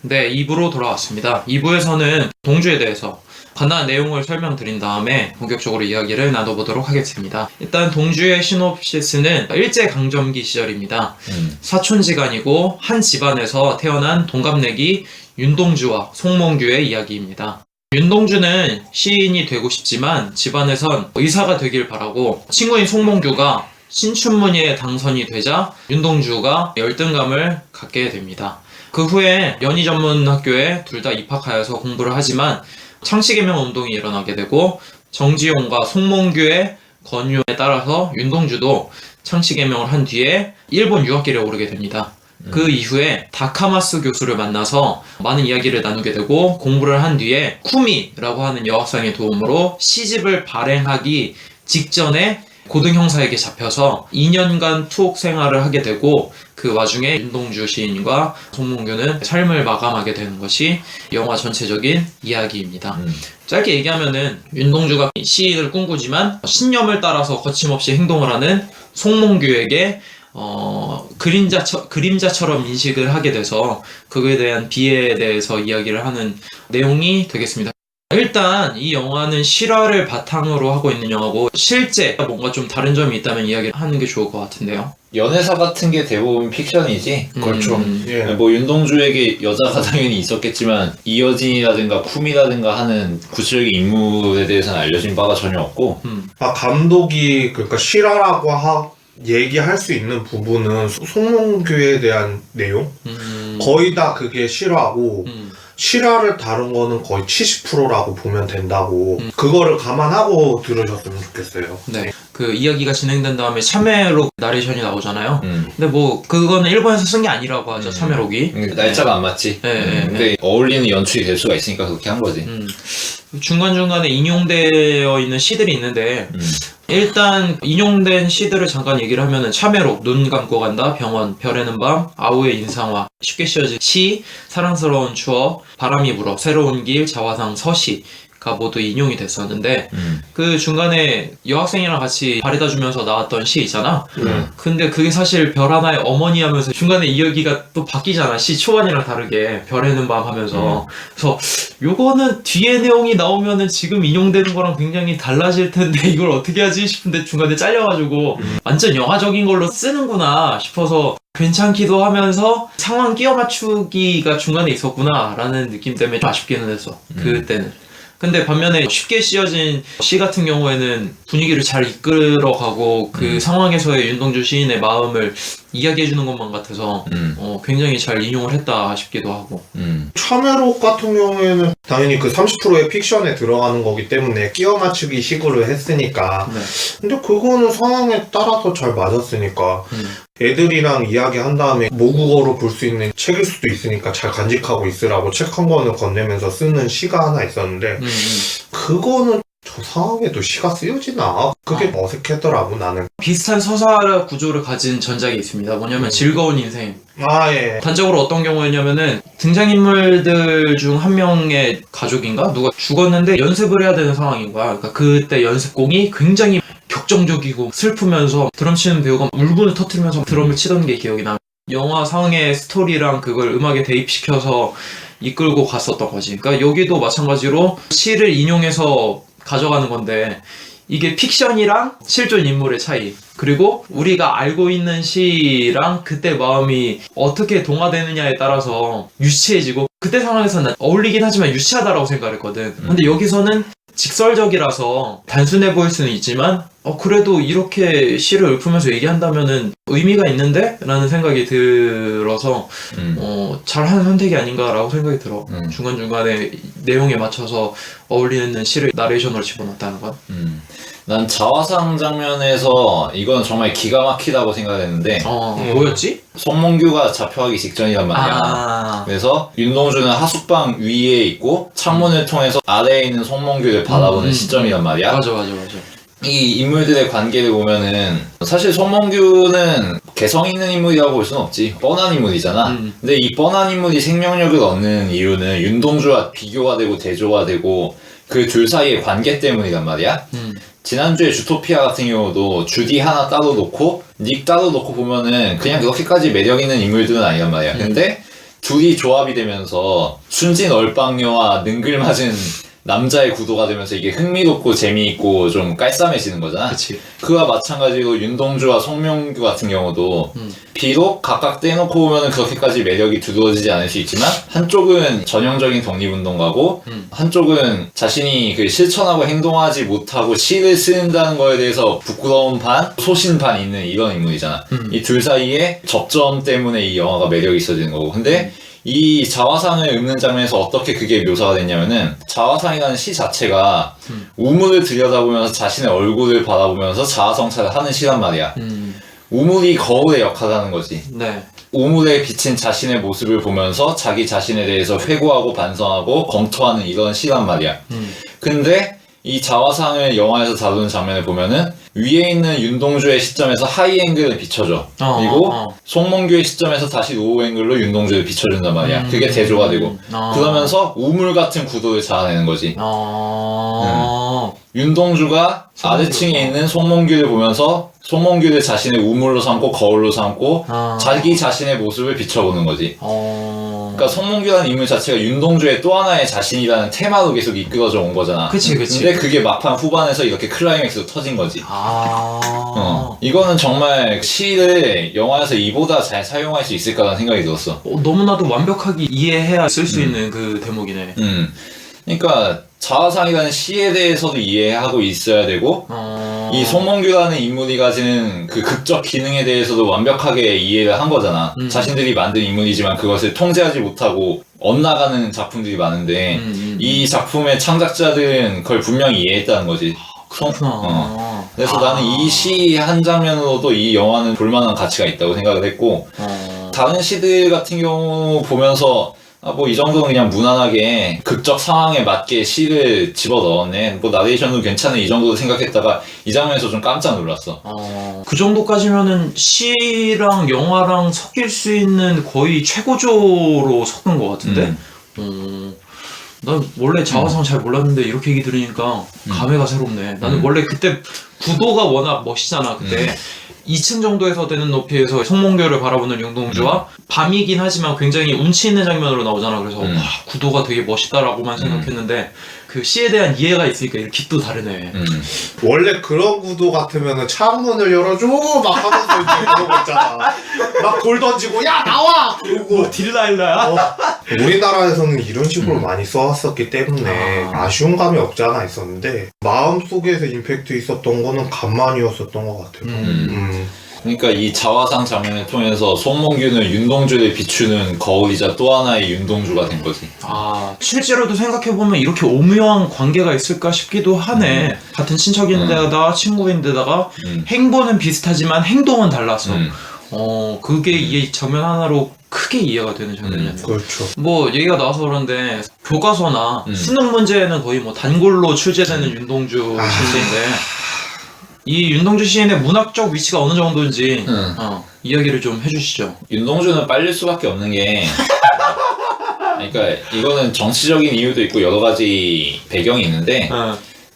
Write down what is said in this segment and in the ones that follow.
네, 2부로 돌아왔습니다. 2부에서는 동주에 대해서 간단한 내용을 설명드린 다음에 본격적으로 이야기를 나눠보도록 하겠습니다. 일단 동주의 시놉시스는 일제강점기 시절입니다. 사촌지간이고 한 집안에서 태어난 동갑내기 윤동주와 송몽규의 이야기입니다. 윤동주는 시인이 되고 싶지만 집안에선 의사가 되길 바라고 친구인 송몽규가 신춘문예에 당선이 되자 윤동주가 열등감을 갖게 됩니다. 그 후에 연희전문학교에 둘 다 입학하여서 공부를 하지만 창씨개명 운동이 일어나게 되고 정지용과 송몽규의 권유에 따라서 윤동주도 창씨개명을 한 뒤에 일본 유학길에 오르게 됩니다. 그 이후에 다카마스 교수를 만나서 많은 이야기를 나누게 되고 공부를 한 뒤에 쿠미라고 하는 여학생의 도움으로 시집을 발행하기 직전에 고등형사에게 잡혀서 2년간 투옥 생활을 하게 되고 그 와중에 윤동주 시인과 송몽규는 삶을 마감하게 되는 것이 영화 전체적인 이야기입니다. 짧게 얘기하면은 윤동주가 시인을 꿈꾸지만 신념을 따라서 거침없이 행동을 하는 송몽규에게 그림자처럼 인식을 하게 돼서 그거에 대한 비애에 대해서 이야기를 하는 내용이 되겠습니다. 일단 이 영화는 실화를 바탕으로 하고 있는 영화고 실제 뭔가 좀 다른 점이 있다면 이야기를 하는 게 좋을 것 같은데요. 연애사 같은 게 대부분 픽션이지. 그렇죠. 예. 뭐 윤동주에게 여자가 당연히 있었겠지만 이여진이라든가 쿰이라든가 하는 구체적인 인물에 대해서는 알려진 바가 전혀 없고. 감독이 그러니까 실화라고 얘기할 수 있는 부분은 송몽규에 대한 내용 거의 다 그게 실화고 실화를 다룬 거는 거의 70%라고 보면 된다고 그거를 감안하고 들으셨으면 좋겠어요. 네. 그 이야기가 진행된 다음에 참외록 나레이션이 나오잖아요. 근데 뭐 그거는 일본에서 쓴 게 아니라고 하죠. 참외록이. 날짜가 안 맞지. 근데 어울리는 연출이 될 수가 있으니까 그렇게 한 거지. 중간중간에 인용되어 있는 시들이 있는데 일단 인용된 시들을 잠깐 얘기를 하면은 참외록, 눈 감고 간다, 병원, 별에는 밤, 아우의 인상화, 쉽게 씌어진 시, 사랑스러운 추억, 바람이 불어, 새로운 길, 자화상, 서시가 모두 인용이 됐었는데 그 중간에 여학생이랑 같이 바래다 주면서 나왔던 시 있잖아. 근데 그게 사실 별 하나의 어머니 하면서 중간에 이야기가 또 바뀌잖아. 시 초반이랑 다르게 별에는 밤 하면서. 그래서 요거는 뒤에 내용이 나오면은 지금 인용되는 거랑 굉장히 달라질 텐데 이걸 어떻게 하지 싶은데 중간에 잘려가지고 완전 영화적인 걸로 쓰는구나 싶어서 괜찮기도 하면서 상황 끼워 맞추기가 중간에 있었구나 라는 느낌 때문에 좀 아쉽기는 했어. 그때는. 근데 반면에 쉽게 씌어진 시 같은 경우에는 분위기를 잘 이끌어가고 그 상황에서의 윤동주 시인의 마음을 이야기해주는 것만 같아서 굉장히 잘 인용을 했다 싶기도 하고. 참외록 같은 경우에는 당연히 그 30%의 픽션에 들어가는 거기 때문에 끼워 맞추기 식으로 했으니까 네. 근데 그거는 상황에 따라서 잘 맞았으니까 애들이랑 이야기한 다음에 모국어로 볼 수 있는 책일 수도 있으니까 잘 간직하고 있으라고 책 한 권을 건네면서 쓰는 시가 하나 있었는데 그거는 저 상황에도 시가 쓰여지나? 그게 어색했더라고 나는. 비슷한 서사 구조를 가진 전작이 있습니다. 뭐냐면 즐거운 인생. 예. 단적으로 어떤 경우였냐면은 등장인물들 중 한 명의 가족인가? 누가 죽었는데 연습을 해야 되는 상황인 거야. 그러니까 그때 연습곡이 굉장히 격정적이고 슬프면서 드럼 치는 배우가 울분을 터뜨리면서 드럼을 치던 게 기억이 나. 영화 상의 스토리랑 그걸 음악에 대입시켜서 이끌고 갔었던 거지. 그러니까 여기도 마찬가지로 시를 인용해서 가져가는 건데 이게 픽션이랑 실존 인물의 차이 그리고 우리가 알고 있는 시랑 그때 마음이 어떻게 동화되느냐에 따라서 유치해지고 그때 상황에서는 어울리긴 하지만 유치하다라고 생각했거든. 근데 여기서는 직설적이라서 단순해 보일 수는 있지만 그래도 이렇게 시를 읊으면서 얘기한다면은 의미가 있는데? 라는 생각이 들어서 잘한 선택이 아닌가라고 생각이 들어. 중간중간에 내용에 맞춰서 어울리는 시를 나레이션으로 집어넣었다는 건. 난 자화상 장면에서 이건 정말 기가 막히다고 생각했는데 뭐였지? 송몽규가 잡혀가기 직전이란 말이야. 그래서 윤동주는 하숙방 위에 있고 창문을 통해서 아래에 있는 송몽규를 바라보는 시점이란 말이야. 맞아. 이 인물들의 관계를 보면은 사실 송몽규는 개성 있는 인물이라고 볼 수는 없지. 뻔한 인물이잖아. 근데 이 뻔한 인물이 생명력을 얻는 이유는 윤동주와 비교가 되고 대조가 되고 그 둘 사이의 관계 때문이란 말이야. 지난주에 주토피아 같은 경우도 주디 하나 따로 놓고 닉 따로 놓고 보면은 그냥 그렇게까지 매력 있는 인물들은 아니란 말이야. 근데 둘이 조합이 되면서 순진 얼빵녀와 능글맞은 남자의 구도가 되면서 이게 흥미롭고 재미있고 좀 깔쌈해지는 거잖아. 그치. 그와 마찬가지로 윤동주와 송명규 같은 경우도 비록 각각 떼놓고 보면 그렇게까지 매력이 두드러지지 않을 수 있지만 한쪽은 전형적인 독립운동가고 한쪽은 자신이 그 실천하고 행동하지 못하고 시를 쓰는다는 거에 대해서 부끄러운 반, 소신 반 있는 이런 인물이잖아. 이 둘 사이에 접점 때문에 이 영화가 매력이 있어지는 거고. 근데 이 자화상을 읊는 장면에서 어떻게 그게 묘사가 됐냐면은 자화상이라는 시 자체가 우물을 들여다보면서 자신의 얼굴을 바라보면서 자아성찰을 하는 시란 말이야. 우물이 거울의 역할을 하는 거지. 네. 우물에 비친 자신의 모습을 보면서 자기 자신에 대해서 회고하고 반성하고 검토하는 이런 시란 말이야. 근데 이 자화상을 영화에서 다루는 장면을 보면은 위에 있는 윤동주의 시점에서 하이 앵글을 비춰줘. 그리고 송몽규의 시점에서 다시 로우 앵글로 윤동주를 비춰준단 말이야. 그게 대조가 되고. 그러면서 우물 같은 구도를 자아내는 거지. 윤동주가 아래층에 있는 송몽규를 보면서 송몽규를 자신의 우물로 삼고 거울로 삼고 자기 자신의 모습을 비춰보는 거지. 그러니까 송몽규라는 인물 자체가 윤동주의 또 하나의 자신이라는 테마로 계속 이끌어져 온 거잖아. 그치. 근데 그게 막판 후반에서 이렇게 클라이맥스로 터진 거지. 이거는 정말 시를 영화에서 이보다 잘 사용할 수 있을까라는 생각이 들었어. 너무나도 완벽하게 이해해야 쓸 수 있는 그 대목이네. 그러니까 자화상이라는 시에 대해서도 이해하고 있어야 되고 이 송몽규라는 인물이 가지는 그 극적 기능에 대해서도 완벽하게 이해를 한 거잖아. 자신들이 만든 인물이지만 그것을 통제하지 못하고 엇나가는 작품들이 많은데 이 작품의 창작자들은 그걸 분명히 이해했다는 거지. 그렇구나. 그래서 나는 이 시 한 장면으로도 이 영화는 볼만한 가치가 있다고 생각을 했고 다른 시들 같은 경우 보면서 뭐 이 정도는 그냥 무난하게 극적 상황에 맞게 시를 집어넣었네. 뭐 나레이션도 괜찮은 이 정도 생각했다가 이 장면에서 좀 깜짝 놀랐어. 그 정도까지면은 시랑 영화랑 섞일 수 있는 거의 최고조로 섞은 것 같은데? 난 원래 자화상 잘 몰랐는데 이렇게 얘기 들으니까 감회가 새롭네. 나는 원래 그때 구도가 워낙 멋있잖아. 그때 2층 정도에서 되는 높이에서 송몽규를 바라보는 윤동주와 밤이긴 하지만 굉장히 운치 있는 장면으로 나오잖아. 그래서 와, 구도가 되게 멋있다라고만 생각했는데 그 시에 대한 이해가 있으니까 이렇게 또 다르네. 원래 그런 구도 같으면은 창문을 열어줘 막 하면서 이제 그러고 있잖아. 막 돌 던지고 야 나와 그러고 딜라일라야? 우리나라에서는 이런 식으로 많이 써왔었기 때문에 아쉬운 감이 없지 않아 있었는데 마음속에서 임팩트 있었던 거는 간만이었었던 것 같아요. 그러니까 이 자화상 장면을 통해서 송몽규는 윤동주를 비추는 거울이자 또 하나의 윤동주가 된 거지. 실제로도 생각해보면 이렇게 오묘한 관계가 있을까 싶기도 하네. 같은 친척인데다가 친구인데다가 행보는 비슷하지만 행동은 달라서 그게 이 장면 하나로 크게 이해가 되는 장면이었네. 그렇죠. 뭐 얘기가 나와서 그런데 교과서나 수능 문제에는 거의 뭐 단골로 출제되는 윤동주 시인인데 이 윤동주 시인의 문학적 위치가 어느 정도인지 이야기를 좀 해주시죠. 윤동주는 빨릴 수밖에 없는 게 그러니까 이거는 정치적인 이유도 있고 여러 가지 배경이 있는데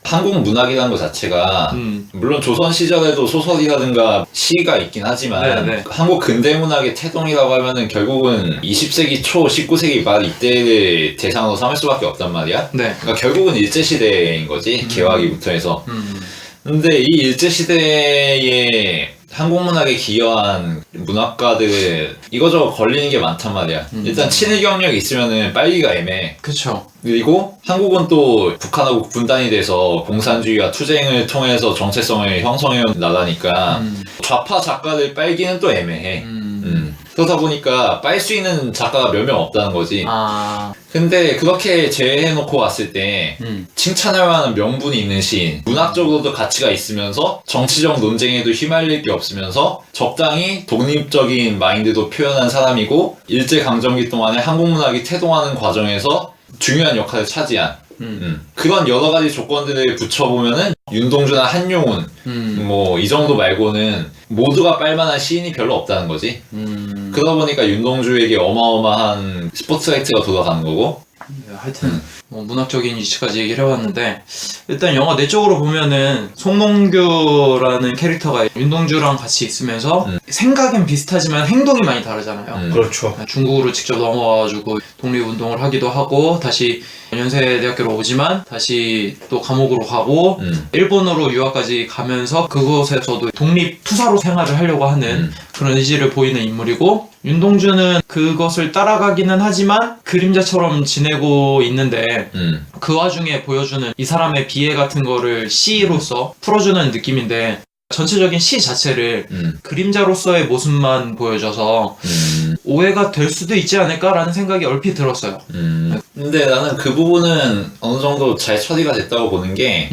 한국 문학이라는 것 자체가 물론 조선 시절에도 소설이라든가 시가 있긴 하지만 한국 근대 문학의 태동이라고 하면은 결국은 20세기 초 19세기 말 이때를 대상으로 삼을 수밖에 없단 말이야. 그러니까 결국은 일제시대인 거지. 개화기부터 해서. 근데 이 일제시대에 한국 문학에 기여한 문학가들 이거저거 걸리는 게 많단 말이야. 일단 친일 경력이 있으면은 빨기가 애매해. 그쵸. 그리고 한국은 또 북한하고 분단이 돼서 공산주의와 투쟁을 통해서 정체성을 형성해 온 나라니까 좌파 작가들 빨기는 또 애매해. 그러다 보니까 빨 수 있는 작가가 몇 명 없다는 거지. 근데 그렇게 제외해놓고 왔을 때 칭찬할 만한 명분이 있는 시인, 문학적으로도 가치가 있으면서 정치적 논쟁에도 휘말릴 게 없으면서 적당히 독립적인 마인드도 표현한 사람이고 일제강점기 동안에 한국 문학이 태동하는 과정에서 중요한 역할을 차지한 그런 여러 가지 조건들을 붙여보면은 윤동주나 한용운 뭐 이 정도 말고는 모두가 빨만한 시인이 별로 없다는 거지. 그러다 보니까 윤동주에게 어마어마한 스포트라이트가 돌아가는 거고. 네, 하여튼 뭐 문학적인 이슈까지 얘기를 해봤는데 일단 영화 내적으로 보면은 송몽규라는 캐릭터가 윤동주랑 같이 있으면서 생각은 비슷하지만 행동이 많이 다르잖아요. 그렇죠. 중국으로 직접 넘어와가지고 독립운동을 하기도 하고 다시 연세대학교로 오지만 다시 또 감옥으로 가고 일본으로 유학까지 가면서 그곳에서도 독립투사로 생활을 하려고 하는 그런 의지를 보이는 인물이고, 윤동주는 그것을 따라가기는 하지만 그림자처럼 지내고 있는데 그 와중에 보여주는 이 사람의 비애 같은 거를 시로서 풀어주는 느낌인데, 전체적인 시 자체를 그림자로서의 모습만 보여줘서 오해가 될 수도 있지 않을까라는 생각이 얼핏 들었어요. 근데 나는 그 부분은 어느 정도 잘 처리가 됐다고 보는 게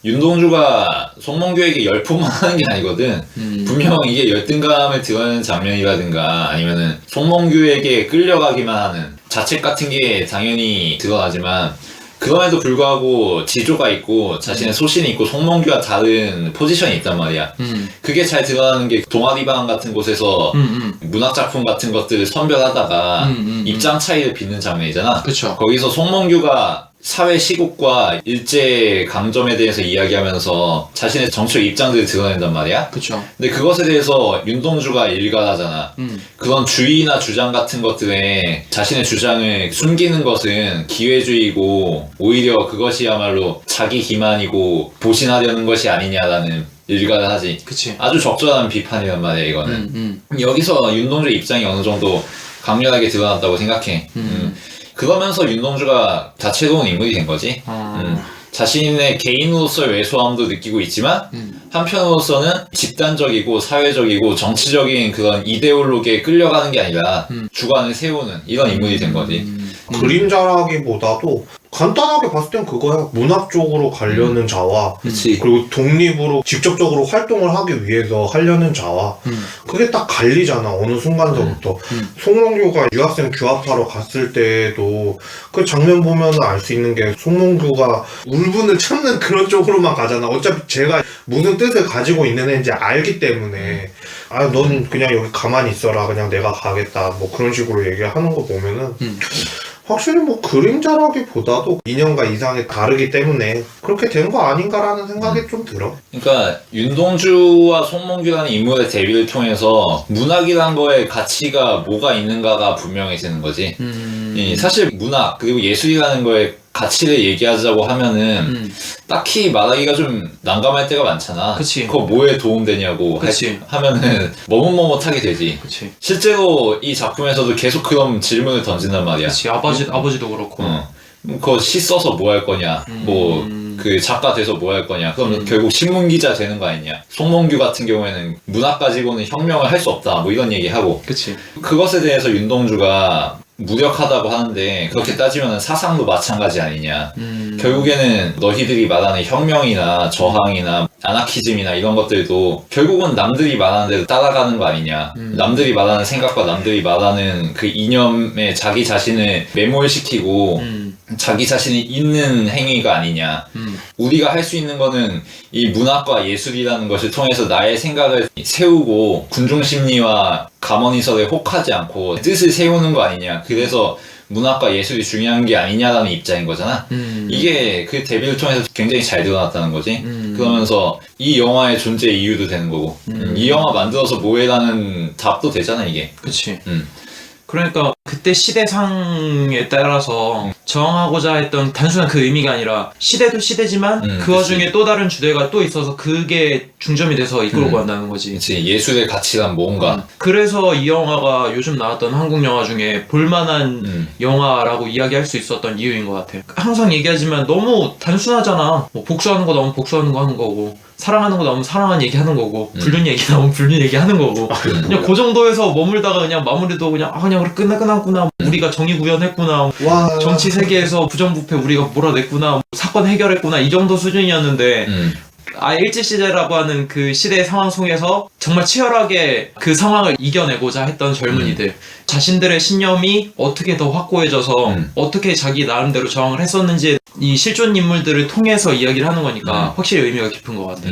윤동주가 송몽규에게 열폭만 하는 게 아니거든. 분명 이게 열등감을 드러내는 장면이라든가 아니면은 송몽규에게 끌려가기만 하는 자책 같은 게 당연히 드러나지만, 그럼에도 불구하고 지조가 있고 자신의 소신이 있고 송몽규와 다른 포지션이 있단 말이야. 그게 잘 드러나는 게 동아리방 같은 곳에서 문학작품 같은 것들을 선별하다가 입장 차이를 빚는 장면이잖아. 그쵸. 거기서 송몽규가 사회 시국과 일제 강점에 대해서 이야기하면서 자신의 정치적 입장들을 드러낸단 말이야. 그쵸. 근데 그것에 대해서 윤동주가 일갈하잖아. 그런 주의나 주장 같은 것들에 자신의 주장을 숨기는 것은 기회주의고 오히려 그것이야말로 자기 기만이고 보신하려는 것이 아니냐라는 일갈을 하지. 그치. 아주 적절한 비판이란 말이야 이거는. 여기서 윤동주 입장이 어느 정도 강렬하게 드러났다고 생각해. 그러면서 윤동주가 다채로운 인물이 된 거지. 자신의 개인으로서의 왜소함도 느끼고 있지만 한편으로서는 집단적이고 사회적이고 정치적인 그런 이데올로기에 끌려가는 게 아니라 주관을 세우는 이런 인물이 된 거지. 그림자라기보다도 간단하게 봤을 땐 그거야. 문학 쪽으로 가려는 자와 그치. 그리고 독립으로 직접적으로 활동을 하기 위해서 하려는 자와 그게 딱 갈리잖아. 어느 순간서부터. 송몽규가 유학생 규합하러 갔을 때도 그 장면 보면 알 수 있는 게 송몽규가 울분을 참는 그런 쪽으로만 가잖아. 어차피 제가 무슨 뜻을 가지고 있는 애인지 알기 때문에 아, 넌 그냥 여기 가만히 있어라. 그냥 내가 가겠다. 뭐 그런 식으로 얘기하는 거 보면은 확실히 뭐 그림자라기보다도 인연과 이상이 다르기 때문에 그렇게 된 거 아닌가라는 생각이 좀 들어. 그러니까 윤동주와 송몽규라는 인물의 데뷔를 통해서 문학이란 거에 가치가 뭐가 있는가가 분명해지는 거지. 사실 문학 그리고 예술이라는 거에 가치를 얘기하자고 하면은 딱히 말하기가 좀 난감할 때가 많잖아. 그치. 그거 뭐에 도움되냐고 그치. 하면은 머뭇머뭇하게 되지. 그치. 실제로 이 작품에서도 계속 그런 질문을 던진단 말이야. 그치. 아버지도 그렇고. 그거 시 써서 뭐 할 거냐, 뭐 그 작가 돼서 뭐 할 거냐, 그럼 결국 신문 기자 되는 거 아니냐. 송몽규 같은 경우에는 문학 가지고는 혁명을 할 수 없다, 뭐 이런 얘기하고. 그치. 그것에 대해서 윤동주가 무력하다고 하는데 그렇게 따지면 사상도 마찬가지 아니냐. 결국에는 너희들이 말하는 혁명이나 저항이나 아나키즘이나 이런 것들도 결국은 남들이 말하는 대로 따라가는 거 아니냐. 남들이 말하는 생각과 남들이 말하는 그 이념에 자기 자신을 매몰시키고 자기 자신이 있는 행위가 아니냐. 우리가 할 수 있는 거는 이 문학과 예술이라는 것을 통해서 나의 생각을 세우고 군중심리와 감언이설에 혹하지 않고 뜻을 세우는 거 아니냐. 그래서 문학과 예술이 중요한 게 아니냐라는 입장인 거잖아. 이게 그 데뷔를 통해서 굉장히 잘 드러났다는 거지. 그러면서 이 영화의 존재 이유도 되는 거고, 이 영화 만들어서 뭐해라는 답도 되잖아 이게. 그치. 그러니까 그때 시대상에 따라서 저항하고자 했던 단순한 그 의미가 아니라 시대도 시대지만 그 와중에 또 다른 주제가 또 있어서 그게 중점이 돼서 이끌고 간다는 거지. 그치. 예술의 가치란 뭔가. 그래서 이 영화가 요즘 나왔던 한국 영화 중에 볼만한 영화라고 이야기할 수 있었던 이유인 것 같아. 항상 얘기하지만 너무 단순하잖아. 뭐 복수하는 거 나오면 복수하는 거 하는 거고, 사랑하는 거 나오면 사랑하는 얘기 하는 거고, 불륜 얘기 나오면 불륜 얘기 하는 거고. 그냥 그 정도에서 머물다가 그냥 마무리도 그냥 그냥 끝났구나. 우리가 정의 구현했구나. 와. 정치 세계에서 부정부패 우리가 몰아냈구나. 사건 해결했구나. 이 정도 수준이었는데 일제시대라고 하는 그 시대의 상황 속에서 정말 치열하게 그 상황을 이겨내고자 했던 젊은이들, 자신들의 신념이 어떻게 더 확고해져서 어떻게 자기 나름대로 저항을 했었는지에 이 실존 인물들을 통해서 이야기를 하는 거니까 확실히 의미가 깊은 것 같아.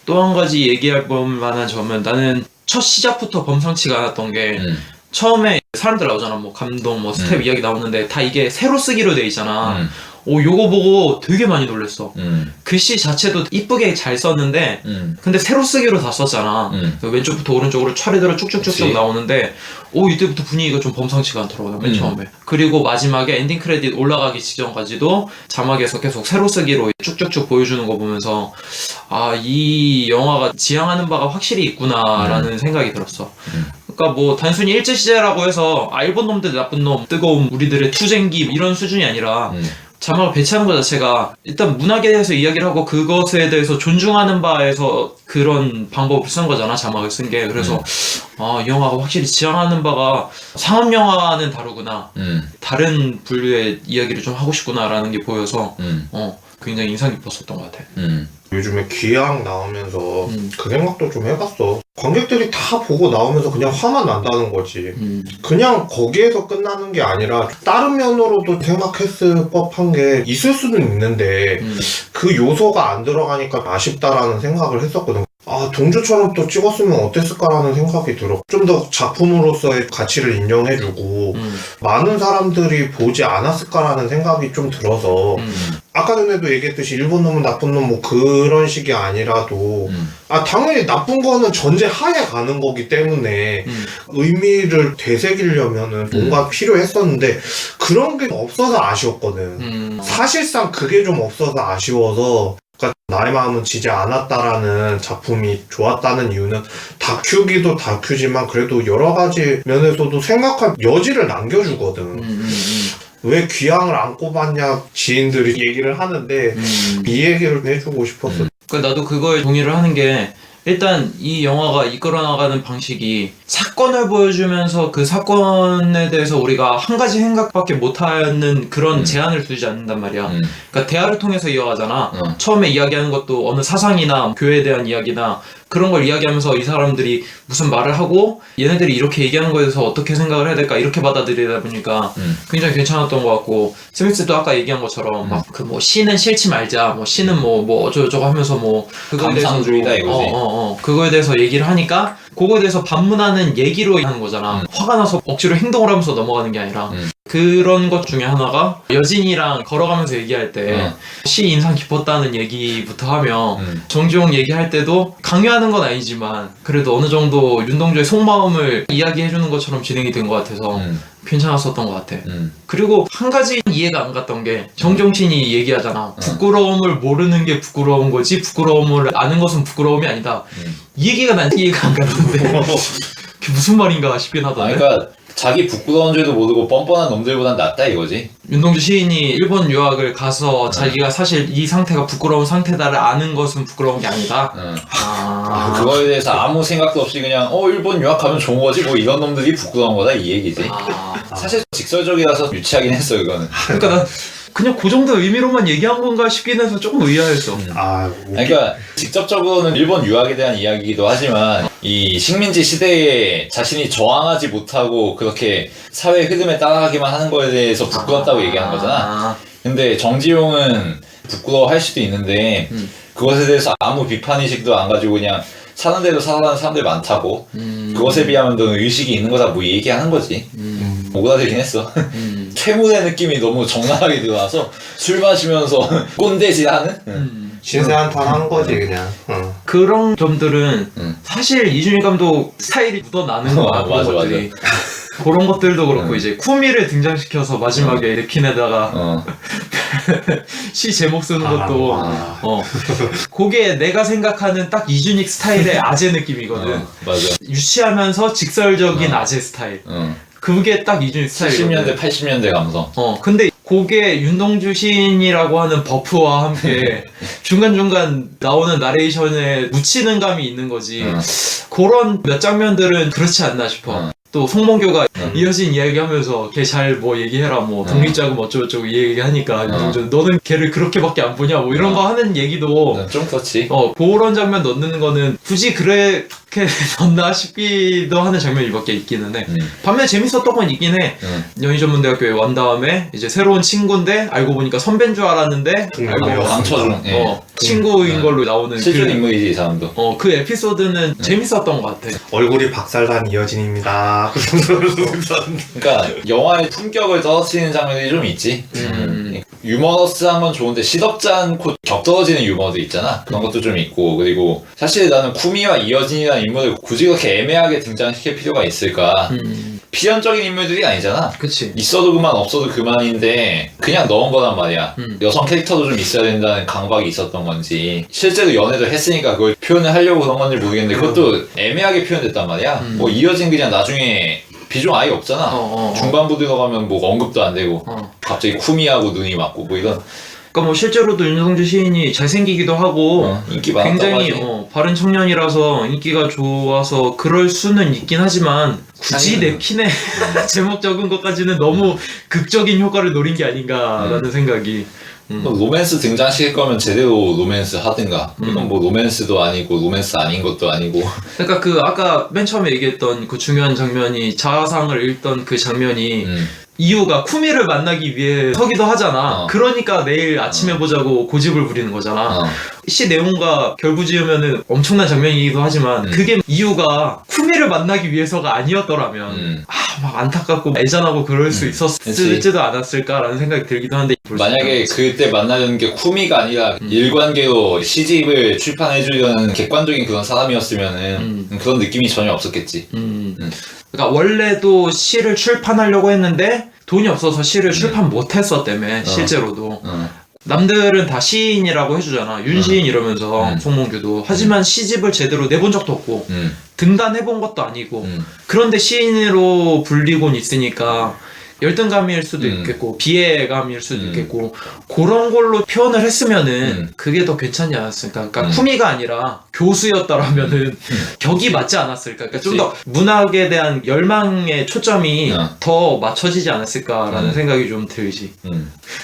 또 한 가지 얘기할 만한 점은 나는 첫 시작부터 범상치가 않았던 게 처음에 사람들 나오잖아. 뭐 감동, 뭐 스텝 이야기 나오는데 다 이게 세로 쓰기로 돼 있잖아. 오, 요거 보고 되게 많이 놀랬어. 글씨 자체도 이쁘게 잘 썼는데 근데 세로 쓰기로 다 썼잖아. 왼쪽부터 오른쪽으로 차례대로 쭉쭉쭉쭉 그치. 나오는데 오, 이때부터 분위기가 좀 범상치가 않더라고, 맨 처음에. 그리고 마지막에 엔딩 크레딧 올라가기 직전까지도 자막에서 계속 세로 쓰기로 쭉쭉쭉 보여주는 거 보면서 아, 이 영화가 지향하는 바가 확실히 있구나라는 생각이 들었어. 그러니까 뭐 단순히 일제시대라고 해서 아, 일본 놈들 나쁜 놈, 뜨거운 우리들의 투쟁기 이런 수준이 아니라 자막을 배치하는 것 자체가 일단 문학에 대해서 이야기를 하고 그것에 대해서 존중하는 바에서 그런 방법을 쓴 거잖아, 자막을 쓴 게. 그래서 아, 이 영화가 확실히 지향하는 바가 상업 영화는 다르구나, 다른 분류의 이야기를 좀 하고 싶구나라는 게 보여서 굉장히 인상 깊었었던 것 같아. 요즘에 귀향 나오면서 그 생각도 좀 해봤어. 관객들이 다 보고 나오면서 그냥 화만 난다는 거지. 그냥 거기에서 끝나는 게 아니라 다른 면으로도 생각했을 법한 게 있을 수는 있는데 그 요소가 안 들어가니까 아쉽다라는 생각을 했었거든. 아, 동주처럼 또 찍었으면 어땠을까라는 생각이 들어. 좀 더 작품으로서의 가치를 인정해주고 많은 사람들이 보지 않았을까라는 생각이 좀 들어서 아까 전에도 얘기했듯이 일본 놈은 나쁜 놈 뭐 그런 식이 아니라도 아, 당연히 나쁜 거는 전제 하에 가는 거기 때문에 의미를 되새기려면은 뭔가 필요했었는데 그런 게 없어서 아쉬웠거든. 사실상 그게 좀 없어서 아쉬워서 그러니까 나의 마음은 지지 않았다라는 작품이 좋았다는 이유는 다큐기도 다큐지만 그래도 여러 가지 면에서도 생각할 여지를 남겨주거든. 왜 귀향을 안 꼽았냐 지인들이 얘기를 하는데 이 얘기를 해주고 싶었어. 그러니까 나도 그거에 동의를 하는 게 일단 이 영화가 이끌어 나가는 방식이 사건을 보여주면서 그 사건에 대해서 우리가 한 가지 생각밖에 못하는 그런 제한을 두지 않는단 말이야. 그러니까 대화를 통해서 이어가잖아. 처음에 이야기하는 것도 어느 사상이나 교회에 대한 이야기나 그런 걸 이야기하면서 이 사람들이 무슨 말을 하고 얘네들이 이렇게 얘기하는 거에 대해서 어떻게 생각을 해야 될까 이렇게 받아들이다 보니까 굉장히 괜찮았던 것 같고, 스미스도 아까 얘기한 것처럼 막 그 뭐 시는 싫지 말자, 뭐 시는 뭐 어쩌고저쩌고 하면서 뭐 그거에 대해서 감상주의다 이거지. 그거에 대해서 얘기를 하니까 그거에 대해서 반문하는 얘기로 하는 거잖아. 화가 나서 억지로 행동을 하면서 넘어가는 게 아니라 그런 것 중에 하나가 여진이랑 걸어가면서 얘기할 때 시 인상 깊었다는 얘기부터 하며 정지용 얘기할 때도 강요하는 건 아니지만 그래도 어느 정도 윤동주의 속마음을 이야기해주는 것처럼 진행이 된 것 같아서 괜찮았었던 것 같아. 그리고 한 가지 이해가 안 갔던 게 정종신이 얘기하잖아. 부끄러움을 모르는 게 부끄러운 거지 부끄러움을 아는 것은 부끄러움이 아니다. 이 얘기가 난 이해가 안 갔는데 그게 무슨 말인가 싶긴 하던데. 그러니까 자기 부끄러운 줄도 모르고 뻔뻔한 놈들보단 낫다 이거지. 윤동주 시인이 일본 유학을 가서 자기가 사실 이 상태가 부끄러운 상태다를 아는 것은 부끄러운 게 아니다. 그거에 대해서 아무 생각도 없이 그냥 일본 유학 가면 좋은 거지 뭐 이런 놈들이 부끄러운 거다 이 얘기지. 사실 직설적이라서 유치하긴 했어 이거는. 그러니까 난 그냥 그 정도 의미로만 얘기한 건가 싶긴 해서 조금 의아했어. 그러니까 직접적으로는 일본 유학에 대한 이야기이기도 하지만 이 식민지 시대에 자신이 저항하지 못하고 그렇게 사회 흐름에 따라가기만 하는 거에 대해서 부끄럽다고 얘기하는 거잖아. 근데 정지용은 부끄러워할 수도 있는데 그것에 대해서 아무 비판의식도 안 가지고 그냥 사는 대로 살아가는 사람들 많다고 그것에 비하면 너는 의식이 있는 거다 뭐 얘기하는 거지. 오그라들긴 했어. 퇴물의 느낌이 너무 적나라하게 들어와서 술 마시면서 꼰대질하는 신세 한탄 한 거지 그냥. 그런 점들은 사실 이준일 감독 스타일이 묻어나는 거야. 그런 맞아, 것들이. 그런 것들도 그렇고 이제 쿠미를 등장시켜서 마지막에 냅킨에다가 시 제목 쓰는 것도 그게 내가 생각하는 딱 이준익 스타일의 아재 느낌이거든. 맞아. 유치하면서 직설적인 아재 스타일. 그게 딱 이준익 스타일이거든. 70년대 80년대 감성. 근데 그게 윤동주 시인이라고 하는 버프와 함께 중간중간 나오는 나레이션에 묻히는 감이 있는 거지. 그런 몇 장면들은 그렇지 않나 싶어. 또 송몽규가 이어진 이야기하면서 걔 잘 뭐 얘기해라 뭐 독립자금 어쩌고저쩌고 이 얘기하니까 너는 걔를 그렇게밖에 안 보냐 뭐 이런 거 하는 얘기도 좀 그렇지. 그런 장면 넣는 거는 굳이 그래 이렇게 졌나 싶기도 하는 장면이 몇 개 있기는 해. 반면에 재밌었던 건 있긴 해. 연희전문대학교에 완 다음에 이제 새로운 친구인데 알고 보니까 선배인 줄 알았는데 알고 강철중. 친구인 걸로 나오는 실존 인물이지 이 사람도. 그 에피소드는 재밌었던 것 같아. 얼굴이 박살난 이어진입니다. 그러니까 영화의 품격을 떨어뜨리는 장면이 좀 있지. 유머러스한 건 좋은데 시덥지 않고 격떨어지는 유머도 있잖아. 그런 것도 좀 있고. 그리고 사실 나는 쿠미와 이어진이라는 인물을 굳이 그렇게 애매하게 등장시킬 필요가 있을까. 필연적인 인물들이 아니잖아. 그치. 있어도 그만 없어도 그만인데 그냥 넣은 거란 말이야. 여성 캐릭터도 좀 있어야 된다는 강박이 있었던 건지 실제로 연애도 했으니까 그걸 표현을 하려고 그런 건지 모르겠는데 그것도 애매하게 표현됐단 말이야. 뭐 이어진 그냥 나중에 비중 아예 없잖아. 중반부 들어가면 뭐 언급도 안 되고 갑자기 쿠미하고 눈이 맞고 뭐 이런. 그러니까 뭐 실제로도 윤성주 시인이 잘생기기도 하고 인기 많았다고 굉장히 하지. 바른 청년이라서 인기가 좋아서 그럴 수는 있긴 하지만 굳이 냅킨에 제목 적은 것까지는 너무 극적인 효과를 노린 게 아닌가라는 생각이. 뭐 로맨스 등장시킬 거면 제대로 로맨스 하든가. 이건 뭐 로맨스도 아니고 로맨스 아닌 것도 아니고. 그러니까 그 아까 맨 처음에 얘기했던 그 중요한 장면이 자아상을 읽던 그 장면이 이유가 쿠미를 만나기 위해 서기도 하잖아. 그러니까 내일 아침에 보자고 고집을 부리는 거잖아. 시 내용과 결부지으면은 엄청난 장면이기도 하지만 그게 이유가 쿠미를 만나기 위해서가 아니었더라면 막 안타깝고 애잔하고 그럴 수 있었을지도 않았을까라는 생각이 들기도 한데 만약에 그때 만나는 게 쿠미가 아니라 일관계로 시집을 출판해주려는 객관적인 그런 사람이었으면은 그런 느낌이 전혀 없었겠지. 그러니까 원래도 시를 출판하려고 했는데 돈이 없어서 시를 출판 못했었다며 실제로도. 남들은 다 시인이라고 해주잖아. 윤시인 이러면서 송몽규도. 하지만 시집을 제대로 내본 적도 없고 등단해본 것도 아니고 그런데 시인으로 불리곤 있으니까 열등감일 수도 있겠고 비애감일 수도 있겠고 그런 걸로 표현을 했으면은 그게 더 괜찮지 않았을까. 그러니까 쿠미가 아니라 교수였다라면은 격이 맞지 않았을까. 그러니까 좀 더 문학에 대한 열망의 초점이 더 맞춰지지 않았을까라는 생각이 좀 들지.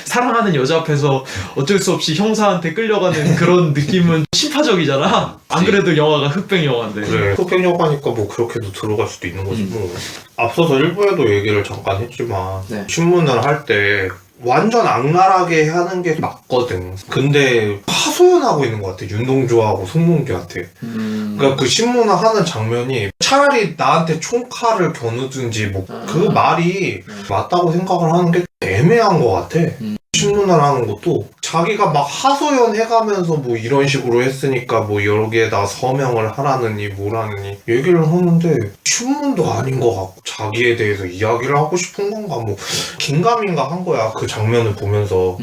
사랑하는 여자 앞에서 어쩔 수 없이 형사한테 끌려가는 그런 느낌은 심파적이잖아. 안 그래도 영화가 흑백 영화인데. 그래. 흑백 영화니까 뭐 그렇게도 들어갈 수도 있는 거지 뭐. 앞서서 일부에도 얘기를 잠깐 했지만 신문을 할 때 완전 악랄하게 하는 게 맞거든. 근데 하소연하고 있는 것 같아. 윤동주하고 송몽규한테. 그러니까 그 신문을 하는 장면이 차라리 나한테 총칼을 겨누든지 뭐 그 말이 맞다고 생각을 하는 게 애매한 것 같아. 신문을 하는 것도 자기가 막 하소연 해가면서 뭐 이런 식으로 했으니까 뭐 여기에다 서명을 하라느니 뭐라느니 얘기를 하는데 신문도 아닌 것 같고 자기에 대해서 이야기를 하고 싶은 건가 뭐 긴가민가 한 거야 그 장면을 보면서.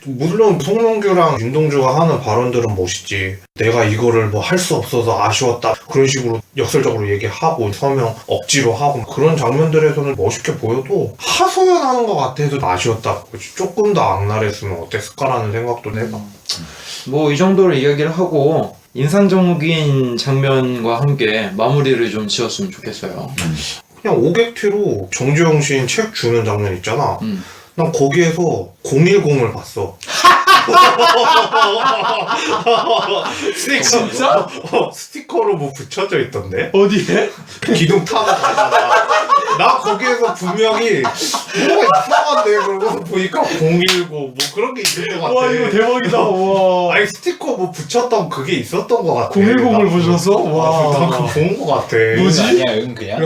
물론 송몽규랑 윤동주가 하는 발언들은 멋있지. 내가 이거를 뭐 할 수 없어서 아쉬웠다 그런 식으로 역설적으로 얘기하고 서명 억지로 하고 그런 장면들에서는 멋있게 보여도 하소연하는 것 같아서 아쉬웠다. 조금 더 악랄했으면 어땠을까라는 생각도 해봐. 뭐 이 정도로 이야기를 하고 인상적인 장면과 함께 마무리를 좀 지었으면 좋겠어요. 그냥 오객티로 정주영 시인 책 주는 장면 있잖아. 난 거기에서 010을 봤어. 스티커, 진짜? 스티커로 뭐 붙여져 있던데? 어디에? 기둥 타고 가다가 나 거기에서 분명히 뭐가 이상한데 그러고서 보니까 010 뭐 그런 게 있는 것 같아. 와 이거 대박이다. 와. 아니 스티커 뭐 붙였던 그게 있었던 것 같아. 010을 보셔서? 와. 나 그거 본 것 같아. 뭐지? 아니야 그냥.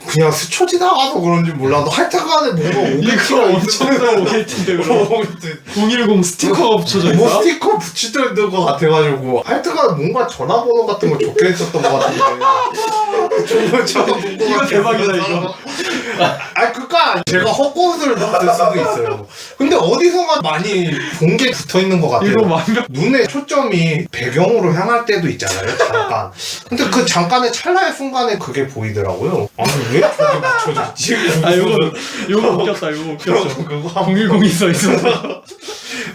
그냥 스쳐 지나가서 그런지 몰라도 하여튼간에 뭔가 이거 엄청난 오겠는데 그럼 010 스티커가 붙여져 뭐 있나? 스티커 붙이져 있는 것 같아가지고 하여튼간 뭔가 전화번호 같은 거 적혀 있었던 것 같은데 이거 대박이다 이거. 아니 그니까 제가 헛것을 봤을 수도 있어요. 근데 어디선가 많이 본 게 붙어있는 것 같아요. 이거 완벽. 눈의 초점이 배경으로 향할 때도 있잖아요 잠깐. 근데 그 잠깐의 찰나의 순간에 그게 보이더라고요. 아니 왜 저게 붙여져 있지? 아 요거 웃겼다. 요거 웃겼어. 그거 010이 써 있어서.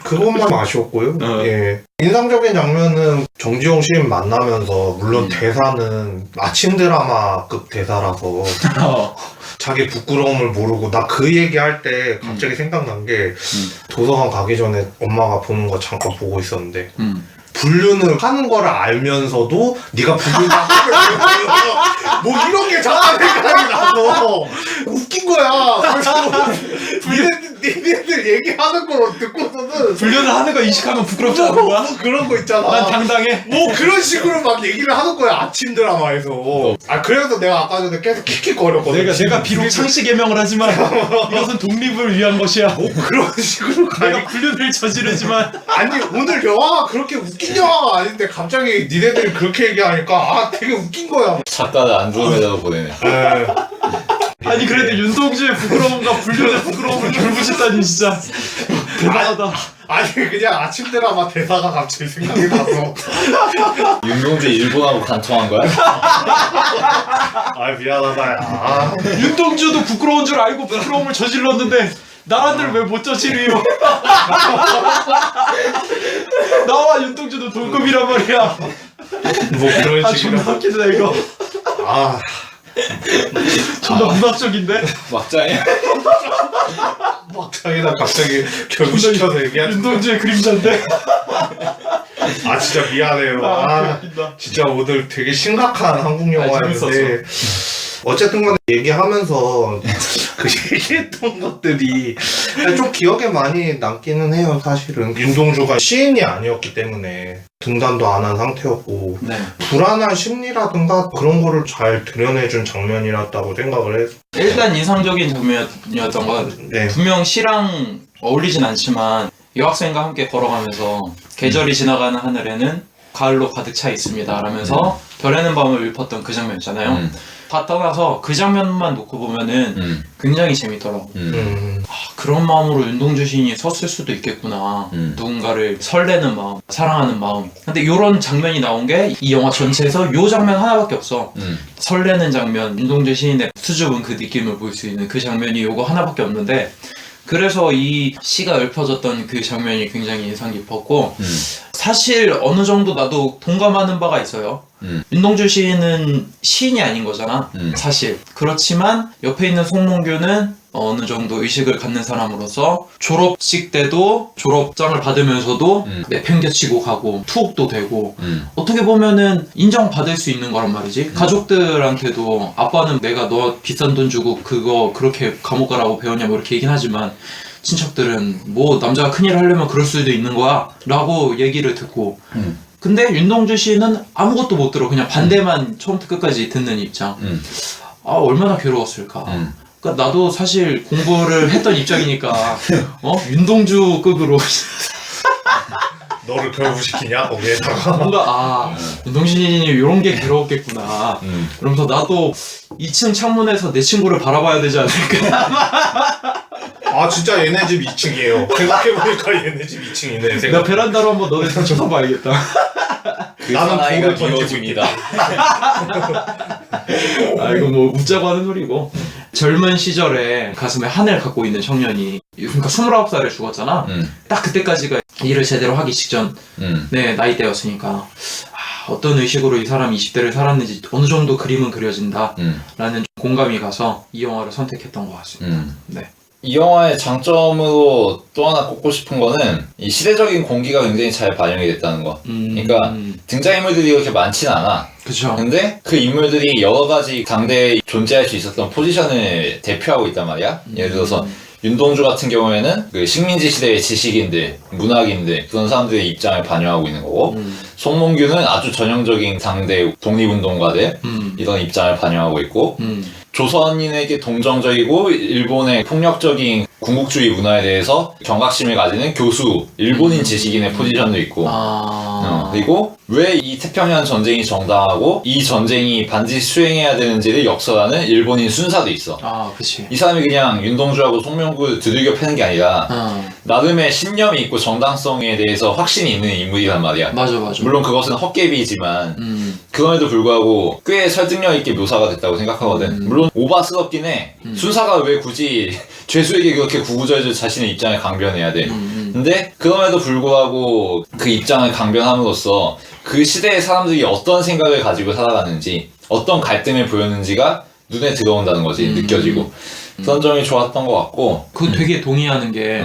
그것만 아쉬웠고요. 예. 인상적인 장면은 정지용 시인 만나면서 물론 대사는 아침 드라마급 대사라서 자기 부끄러움을 모르고 나 그 얘기할 때 갑자기 생각난 게 도서관 가기 전에 엄마가 보는 거 잠깐 보고 있었는데 불륜을 하는 거를 알면서도 네가 불륜을 하는 뭐 이런 게 잠깐 생각이 나서 웃긴 거야. 그래서 니네들 얘기하는 걸 듣고서는 불륜을 하는 거 인식하면 부끄럽지 않은 거야? 뭐 그런 거 있잖아. 난 당당해. 뭐 그런 식으로 막 얘기를 하는 거야, 아침 드라마에서. 아 그래서 내가 아까 전에 계속 킥킥거렸거든. 내가 비록 창씨 개명을 하지만 이것은 독립을 위한 것이야. 뭐 그런 식으로 내가 불륜을 저지르지만 아니 오늘 영화가 그렇게 웃긴 영화가 아닌데 갑자기 니네들이 그렇게 얘기하니까 아 되게 웃긴 거야. 작가를 안드로메다로 보내네. 에. 아니 그래도 윤동주의 부끄러움과 불륜의 부끄러움을 결부시다니 진짜 대단하다. 아니 그냥 아침 드라마 대사가 갑자기 생각이 나서 윤동주 일본하고 간통한 거야? 아 미안하다 야. 아, 윤동주도 부끄러운 줄 알고 부끄러움을 저질렀는데 나라들 왜 못 저지르요? 나와 윤동주도 동급이란 말이야. 뭐 그런 아 식으로. 존나 웃기다 이거. 아 존나 문학적인데? 막장에? 막장에다 갑자기 결부시켜서 얘기하는. 윤동주의 그림자인데? 아 진짜 미안해요. 아 진짜 오늘 되게 심각한 한국 영화였는데 어쨌든 간에 얘기하면서 그 얘기했던 것들이 좀 기억에 많이 남기는 해요. 사실은 윤동주가 시인이 아니었기 때문에 등단도 안 한 상태였고 네. 불안한 심리라든가 그런 거를 잘 드러내준 장면이었다고 생각을 해서 일단 인상적인 장면이었던 건 네. 분명 시랑 어울리진 않지만 여학생과 함께 걸어가면서 계절이 지나가는 하늘에는 가을로 가득 차 있습니다 라면서 별에는 밤을 읊었던 그 장면 있잖아요. 다 떠나서 그 장면만 놓고 보면은 굉장히 재밌더라고. 아, 그런 마음으로 윤동주 시인이 섰을 수도 있겠구나. 누군가를 설레는 마음, 사랑하는 마음. 근데 이런 장면이 나온 게 이 영화 전체에서 요 장면 하나밖에 없어. 설레는 장면, 윤동주 시인의 수줍은 그 느낌을 볼 수 있는 그 장면이 요거 하나밖에 없는데 그래서 이 시가 읊어졌던 그 장면이 굉장히 인상 깊었고 사실 어느 정도 나도 동감하는 바가 있어요. 윤동주 시인은 시인이 아닌 거잖아. 사실. 그렇지만 옆에 있는 송몽규는 어느 정도 의식을 갖는 사람으로서 졸업식 때도 졸업장을 받으면서도 내팽개치고 가고 투옥도 되고 어떻게 보면은 인정받을 수 있는 거란 말이지. 가족들한테도 아빠는 내가 너 비싼 돈 주고 그거 그렇게 감옥 가라고 배웠냐 뭐 이렇게 얘기는 하지만 친척들은 뭐 남자가 큰일 하려면 그럴 수도 있는 거야 라고 얘기를 듣고 근데 윤동주 씨는 아무것도 못 들어. 그냥 반대만 처음부터 끝까지 듣는 입장. 아 얼마나 괴로웠을까. 그러니까 나도 사실 공부를 했던 입장이니까 윤동주급으로 너를 결부시키냐 거기에다가. 뭔가 윤동주 시인이 이런 게 괴로웠겠구나. 그러면서 나도 2층 창문에서 내 친구를 바라봐야 되지 않을까. 아 진짜 얘네 집 2층이에요. 생각해보니까 얘네 집 2층이네. 나 베란다로 한번 너네 집 쳐다봐야겠다. 나는 사나이가 불을 던지고 비워집니다. 이거 뭐 웃자고 하는 소리고. 젊은 시절에 가슴에 한을 갖고 있는 청년이 그러니까 29살에 죽었잖아. 딱 그때까지가 일을 제대로 하기 직전 나이대였으니까 어떤 의식으로 이 사람이 20대를 살았는지 어느 정도 그림은 그려진다 라는 공감이 가서 이 영화를 선택했던 것 같습니다. 네. 이 영화의 장점으로 또 하나 꼽고 싶은 거는 이 시대적인 공기가 굉장히 잘 반영이 됐다는 거. 그러니까 등장인물들이 이렇게 많지는 않아. 그쵸. 근데 그 인물들이 여러 가지 당대에 존재할 수 있었던 포지션을 대표하고 있단 말이야. 예를 들어서 윤동주 같은 경우에는 그 식민지 시대의 지식인들, 문학인들 그런 사람들의 입장을 반영하고 있는 거고 송몽규는 아주 전형적인 당대 독립운동가들 이런 입장을 반영하고 있고 조선인에게 동정적이고 일본의 폭력적인 군국주의 문화에 대해서 경각심을 가지는 교수, 일본인 지식인의 포지션도 있고 그리고 왜 이 태평양 전쟁이 정당하고 이 전쟁이 반드시 수행해야 되는지를 역설하는 일본인 순사도 있어. 그치. 이 사람이 그냥 윤동주하고 송명구를 두들겨 패는 게 아니라 나름의 신념이 있고 정당성에 대해서 확신이 있는 인물이란 말이야. 맞아. 물론 그것은 헛개비이지만 그럼에도 불구하고 꽤 설득력 있게 묘사가 됐다고 생각하거든. 물론 오바스럽긴 해. 순사가 왜 굳이 죄수에게 그렇게 구구절절 자신의 입장을 강변해야 돼. 근데 그럼에도 불구하고 그 입장을 강변함으로써 그 시대의 사람들이 어떤 생각을 가지고 살아가는지 어떤 갈등을 보였는지가 눈에 들어온다는 거지. 느껴지고 그런 점이 좋았던 것 같고 그거 되게 동의하는 게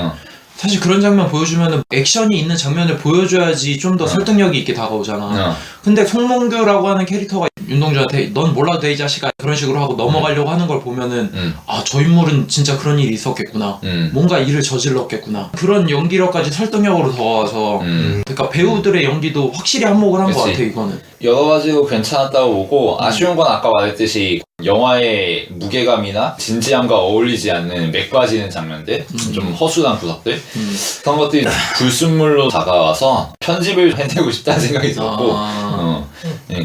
사실 그런 장면 보여주면은 액션이 있는 장면을 보여줘야지 좀 더 설득력이 있게 다가오잖아. 근데 송몽규라고 하는 캐릭터가 윤동주한테 넌 몰라도 돼 이 자식아 그런 식으로 하고 넘어가려고 하는 걸 보면은 아, 저 인물은 진짜 그런 일이 있었겠구나. 뭔가 일을 저질렀겠구나. 그런 연기력까지 설득력으로 더워서 그러니까 배우들의 연기도 확실히 한몫을 한 것 같아 이거는. 여러 가지로 괜찮았다고 보고 아쉬운 건 아까 말했듯이 영화의 무게감이나 진지함과 어울리지 않는 맥 빠지는 장면들, 좀 허술한 구석들 그런 것들이 불순물로 다가와서 편집을 해내고 싶다는 생각이 들었고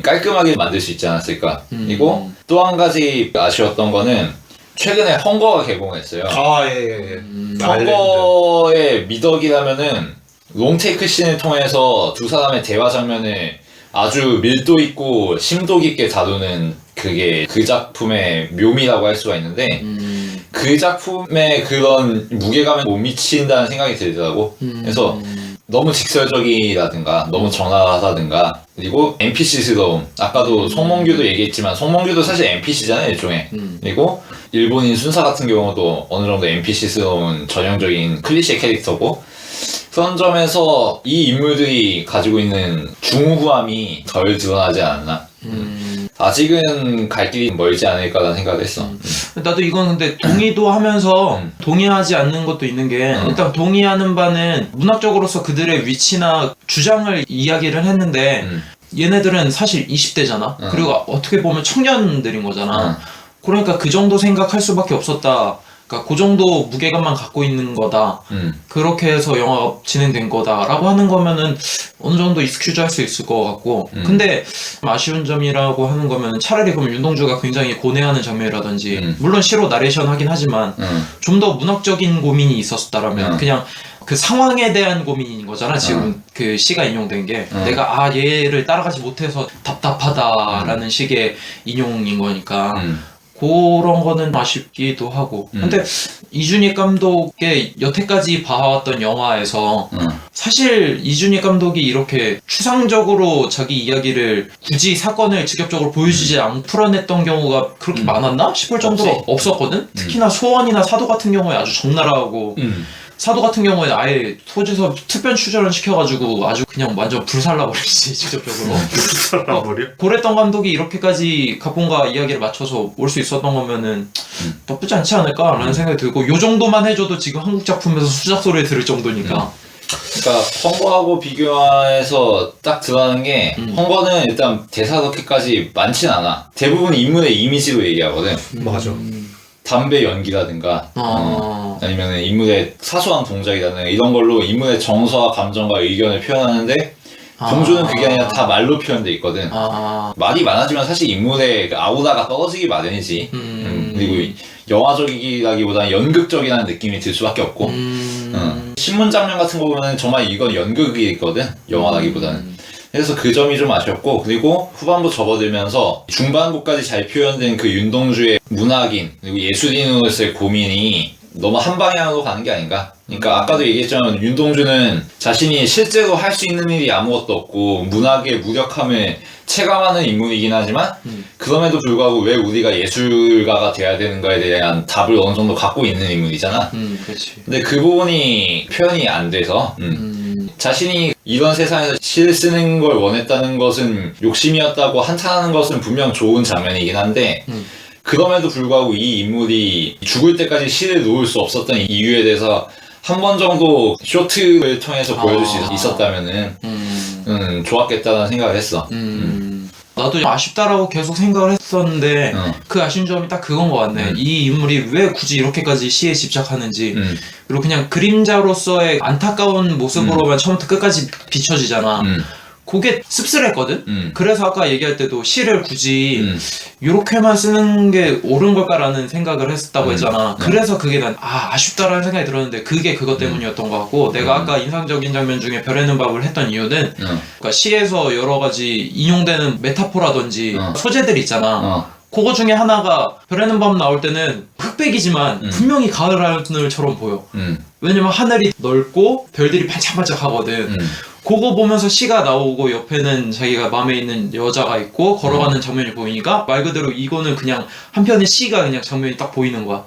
깔끔하게 만들 수 있지 않았을까. 그리고 또 한 가지 아쉬웠던 거는 최근에 헝거가 개봉했어요. 예. 헝거의 미덕이라면은 롱테이크 씬을 통해서 두 사람의 대화 장면을 아주 밀도 있고 심도 깊게 다루는 그게 그 작품의 묘미라고 할 수가 있는데 그 작품의 그런 무게감에 못 미친다는 생각이 들더라고. 그래서 너무 직설적이라든가 너무 정확하다든가 그리고 NPC스러움. 아까도 송몽규도 얘기했지만 송몽규도 사실 NPC잖아요 일종의. 그리고 일본인 순사 같은 경우도 어느 정도 NPC스러운 전형적인 클리셰 캐릭터고 그런 점에서 이 인물들이 가지고 있는 중후함이 덜 드러나지 않았나. 아직은 갈 길이 멀지 않을까라는 생각을 했어. 나도 이건 근데 동의도 하면서 동의하지 않는 것도 있는 게 일단 동의하는 바는 문학적으로서 그들의 위치나 주장을 이야기를 했는데 얘네들은 사실 20대잖아. 그리고 어떻게 보면 청년들인 거잖아. 그러니까 그 정도 생각할 수밖에 없었다. 그러니까 그 정도 무게감만 갖고 있는 거다. 그렇게 해서 영화가 진행된 거다라고 하는 거면은 어느 정도 익스큐즈 할 수 있을 것 같고. 근데 아쉬운 점이라고 하는 거면 차라리 그럼 윤동주가 굉장히 고뇌하는 장면이라든지 물론 시로 나레이션 하긴 하지만 좀 더 문학적인 고민이 있었다라면 그냥 그 상황에 대한 고민인 거잖아. 지금 그 시가 인용된 게 내가 얘를 따라가지 못해서 답답하다라는 식의 인용인 거니까 그런 거는 아쉽기도 하고. 근데 이준익 감독의 여태까지 봐왔던 영화에서 사실 이준익 감독이 이렇게 추상적으로 자기 이야기를 굳이 사건을 직접적으로 보여주지 않고 풀어냈던 경우가 그렇게 많았나 싶을 정도로 없었거든. 특히나 소원이나 사도 같은 경우에 아주 적나라하고 사도 같은 경우에 아예 소지서 특별 출전을 시켜가지고 아주 그냥 완전 불살라버리지 직접적으로. 불살라버려? 고랬던 감독이 이렇게까지 각본과 이야기를 맞춰서 올 수 있었던 거면은 나쁘지 않지 않을까라는 생각이 들고 요 정도만 해줘도 지금 한국 작품에서 수작 소리 들을 정도니까. 그러니까 헝거하고 비교해서 딱 드러나는 게 헝거는 일단 대사 그렇게까지 많진 않아. 대부분 인물의 이미지로 얘기하거든. 맞아. 담배 연기라든가 아니면 인물의 사소한 동작이라든가 이런 걸로 인물의 정서와 감정과 의견을 표현하는데 동주는 그게 아니라 다 말로 표현돼 있거든. 말이 많아지면 사실 인물의 그 아우라가 떨어지기 마련이지. 그리고 영화적이라기보다는 연극적이라는 느낌이 들 수밖에 없고 신문 장면 같은 거 보면 정말 이건 연극이거든 영화라기보다는. 그래서 그 점이 좀 아쉬웠고 그리고 후반부 접어들면서 중반부까지 잘 표현된 그 윤동주의 문학인 그리고 예술인으로서의 고민이 너무 한 방향으로 가는 게 아닌가. 그러니까 아까도 얘기했지만 윤동주는 자신이 실제로 할 수 있는 일이 아무것도 없고 문학의 무력함을 체감하는 인물이긴 하지만 그럼에도 불구하고 왜 우리가 예술가가 돼야 되는가에 대한 답을 어느 정도 갖고 있는 인물이잖아. 그렇지. 근데 그 부분이 표현이 안 돼서 자신이 이런 세상에서 시를 쓰는 걸 원했다는 것은 욕심이었다고 한탄하는 것은 분명 좋은 장면이긴 한데 그럼에도 불구하고 이 인물이 죽을 때까지 시를 놓을 수 없었던 이유에 대해서 한 번 정도 쇼트를 통해서 보여줄 수 있었다면은 좋았겠다는 생각을 했어. 나도 아쉽다라고 계속 생각을 했었는데 그 아쉬운 점이 딱 그건 것 같네. 이 인물이 왜 굳이 이렇게까지 시에 집착하는지 그리고 그냥 그림자로서의 안타까운 모습으로만 처음부터 끝까지 비춰지잖아. 그게 씁쓸했거든? 그래서 아까 얘기할 때도 시를 굳이 이렇게만 쓰는 게 옳은 걸까라는 생각을 했었다고 했잖아. 그래서 그게 난 아쉽다라는 생각이 들었는데 그게 그것 때문이었던 것 같고 내가 아까 인상적인 장면 중에 별의 눈밥을 했던 이유는 그러니까 시에서 여러 가지 인용되는 메타포라든지 소재들 있잖아. 그거 중에 하나가 별의 눈밥 나올 때는 흑백이지만 분명히 가을 하늘처럼 보여. 왜냐면 하늘이 넓고 별들이 반짝반짝하거든. 그거 보면서 시가 나오고 옆에는 자기가 마음에 있는 여자가 있고 걸어가는 장면이 보이니까 말 그대로 이거는 그냥 한편의 시가 그냥 장면이 딱 보이는 거야.